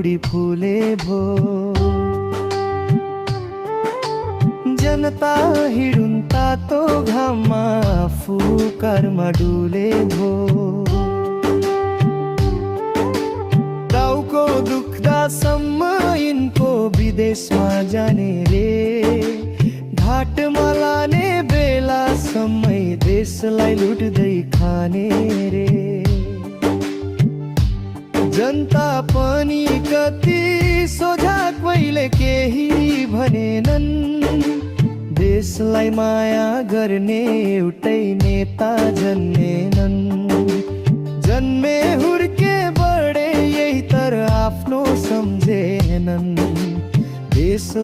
बढी फुले भो। जनता हिडुन् तातो घाममा आफू कर्म डुले भो। टाउको दुख्दासम्म यिनको विदेशमा जाने रे। घाटमा लाने बेलासम्मै देशलाई लुट्दै खाने रे। जनता पनि कति सोझा कहिले केही भनेनन्। देशलाई माया गर्ने एउटै नेता जन्मेनन्। जन्मे हुर्के बढे यही तर आफ्नो सम्झेनन्।